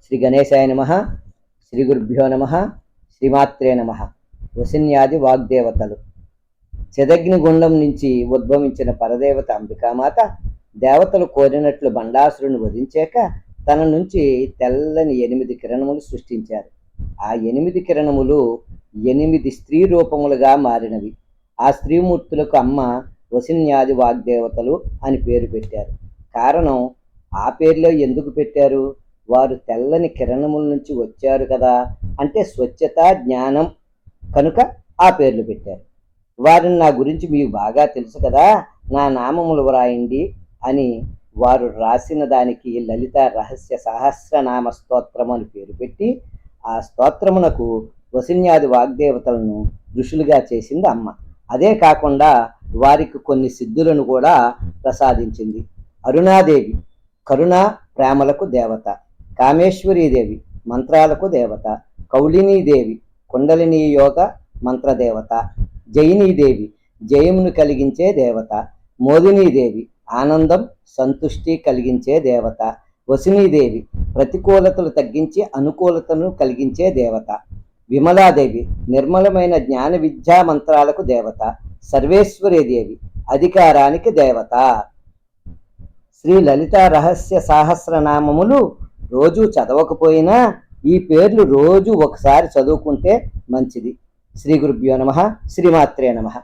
శ్రీ గణేశాయ నమః. శ్రీ గురుభ్యో నమః. శ్రీమాత్రే నమః. వసిన్యాది వాగ్దేవతలు. చిదగ్నిగుండం నుంచి ఉద్భవించిన పరదేవత అంబికామాత దేవతలు కోరినట్లు బండాసురుని వధించాక తన నుంచి తెల్లని 8 కిరణములు సృష్టించారు. ఆ 8 కిరణములు 8 స్త్రీ రూపములుగా మారినవి. ఆ స్త్రీమూర్తులకు అమ్మ వసిన్యాది వాగ్దేవతలు అని పేరు పెట్టారు. కారణం ఆ పేరులో ఎందుకు పెట్టారు? వారు తెల్లని కిరణముల నుంచి వచ్చారు కదా, అంటే స్వచ్ఛత, జ్ఞానం కనుక ఆ పేర్లు పెట్టారు. వారిని నా గురించి మీకు బాగా తెలుసు కదా, నా నామములు వ్రాయండి అని వారు రాసిన దానికి లలిత రహస్య సహస్రనామ స్తోత్రం అని పేరు పెట్టి ఆ స్తోత్రమునకు వసిన్యాది వాగ్దేవతలను ఋషులుగా చేసింది అమ్మ. అదే కాకుండా వారికి కొన్ని సిద్ధులను కూడా ప్రసాదించింది. అరుణాదేవి కరుణ ప్రేమలకు దేవత, కామేశ్వరీదేవి మంత్రాలకు దేవత, కౌళినీదేవి కుండలినీ యోగ మంత్రదేవత, జయినీదేవి జయమును కలిగించే దేవత, మోదినీదేవి ఆనందం సంతుష్టి కలిగించే దేవత, వసినీదేవి ప్రతికూలతలు తగ్గించి అనుకూలతను కలిగించే దేవత, విమలాదేవి నిర్మలమైన జ్ఞాన విద్యా మంత్రాలకు దేవత, సర్వేశ్వరీదేవి అధికారానికి దేవత. శ్రీ లలిత రహస్య సహస్రనామములు రోజు చదవకపోయినా ఈ పేర్లు రోజు ఒకసారి చదువుకుంటే మంచిది. శ్రీ గురుభ్యో నమః. శ్రీమాత్రే నమః.